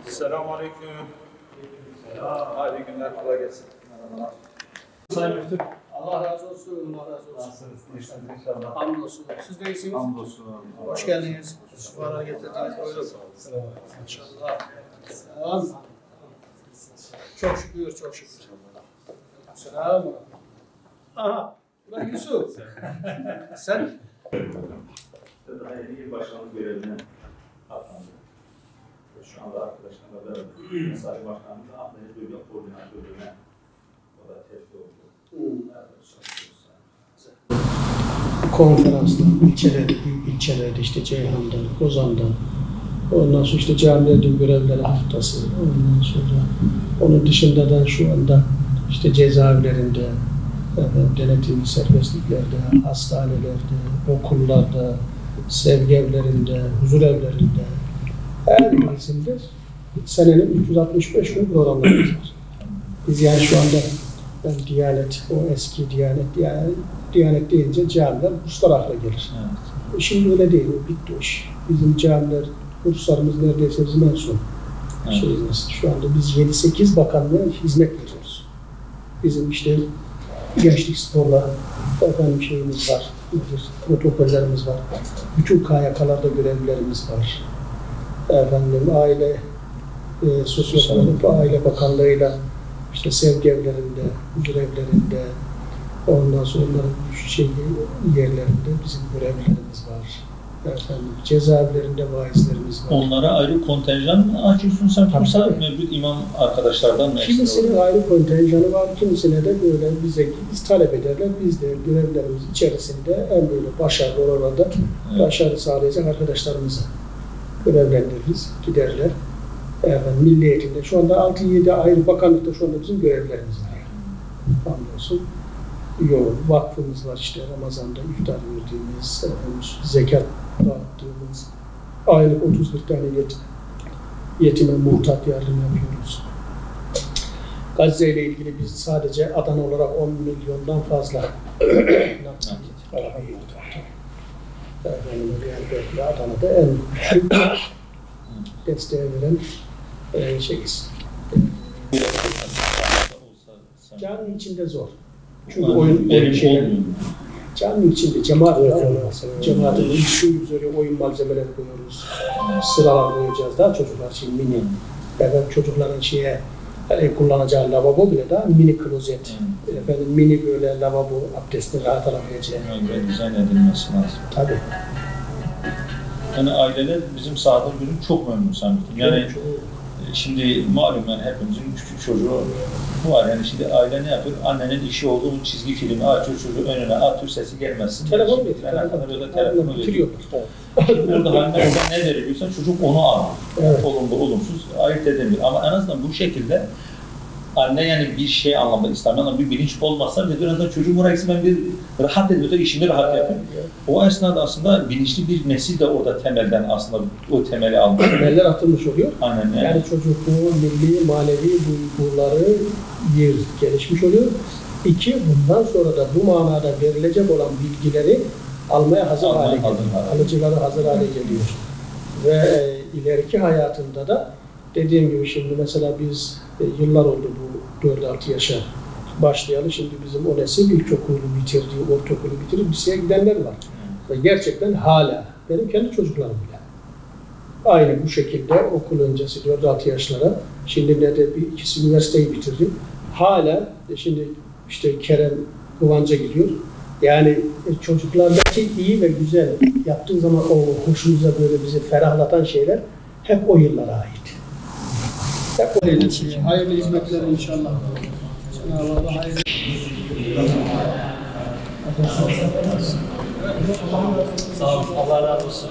Selamünaleyküm. Hayırlı günler, kolay gelsin. Sayın Müftü. Allah razı olsun, Allah razı olsun. Nasılsınız? İyisiniz inşallah. Hamdolsun. Siz de iyisiniz. Hamdolsun. Hoş geldiniz. Şifalar getirdiniz. Buyurun. İnşallah. Selam. Çok şükür, çok şükür. Selam. Aha. Ulan Yusuf. Sen? Daha yeni il başkanlık görevine atandı. Şu anda arkadaşlarla beraber Mesai Başkanlığı Ahmet Bölge Koordinatörlüğüne o da terfi oldu. Konferanslar, ilçelerde, büyük ilçelerde işte Ceyhan'da, Kozan'da, ondan sonra işte camilerin görevleri haftası, ondan sonra onun dışında da şu anda işte cezaevlerinde, denetimli serbestliklerde, hastanelerde, okullarda, sevgi evlerinde, huzur evlerinde, her birisinde senenin 365 gün programlarımız var. Biz yani şu anda ben Diyanet, o eski Diyanet deyince camiler, kurslar akla gelir. Evet. Şimdi öyle değil, o bitti o iş. Bizim camiler, kurslarımız neredeyse bizim en son şeyimiz. Şu anda biz 7-8 bakanlığa hizmet veriyoruz. Bizim işte gençlik sporla efendim şeyimiz var, protokollerimiz var. Bütün KYK'larda görevlilerimiz var. Efendim aile, Sosyal Aile Bakanlığı'yla işte sevgi evlerinde, huzur evlerinde, ondan sonra yerlerinde bizim görevlilerimiz var. Efendim, cezaevlerinde vaizlerimiz var. Onlara ayrı kontenjan mı açıyorsun sen? Yoksa mevcut imam arkadaşlardan mı? Kimisinin ayrı kontenjanı var, kimisine de böyle biz talep ederler. Biz de görevlerimiz içerisinde en böyle başarılı oralarda başarı sağlayacak arkadaşlarımızı görevlendiririz, giderler. Efendim, Milli Eğitim'de şu anda 6-7 ayrı bakanlıkta şu anda bizim görevlerimiz var. Hamdolsun. Yoğun vakfımız var işte Ramazan'da iftar verdiğimiz, zekat dağıttığımız, aylık 30-40 tane yetime muhtaç yardım yapıyoruz. Gazze ile ilgili biz sadece Adana olarak 10 milyondan fazla Adana'da en küçük desteğe veren şeyiz. Caminin içinde zor. Çünkü oyun şeyler, caminin içinde cemaatin üstü üzeri oyun malzemeleri koyuyoruz. Sıralar koyacağız daha çocuklar için mini. Efendim çocukların kullanacağı lavabo bile daha mini klozet. Efendim mini böyle lavabo abdestini rahat alabileceği. Böyle dizayn edilmesi lazım. Tabii. Yani aileler bizim sahada bugün çok memnun sanki. Yani şimdi malum yani hepimizin küçük çocuğu var. Yani şimdi aile ne yapıyor? Annenin işi olduğu çizgi filmi açıyor, çocuğu önüne atıyor, sesi gelmesin. Telefon veriyor. Böyle telefonu veriyor. Şimdi orada ne veriliyorsa çocuk onu alıyor. Evet. Olumlu, olumsuz ayırt edemiyor. Ama en azından bu şekilde anne yani bir şey anlamda İslam'dan bir bilinç olmazsa ve biraz da çocuğum oraya ben bir rahat ediyor da işini rahat yapıyor. O esnada aslında bilinçli bir nesil de orada temelden aslında o temeli alıyor. Temeller atılmış oluyor. Aynen. Yani çocukluğu, milli, manevi duyguları bir gelişmiş oluyor. İki, bundan sonra da bu manada verilecek olan bilgileri almaya hazır hale geliyor. Alıcıları hazır hale geliyor. Ve ileriki hayatında da dediğim gibi şimdi mesela biz yıllar oldu bu 4-6 yaşa başlayalı. Şimdi bizim o nesil ilkokulu bitirdiği, ortaokulu bitirip liseye gidenler var. Ve gerçekten hala benim kendi çocuklarım bile aynı bu şekilde okul öncesi 4-6 yaşlara, şimdi ne de ikisi üniversiteyi bitirdi. Hala şimdi işte Kerem Kıvanç'a gidiyor. Yani çocuklardaki iyi ve güzel yaptığı zaman o hoşumuza böyle bizi ferahlatan şeyler hep o yıllara ait. Hayırlı hizmetler inşallah. Cenab-ı Allah hayırlı. Sağ olun. Allah razı olsun.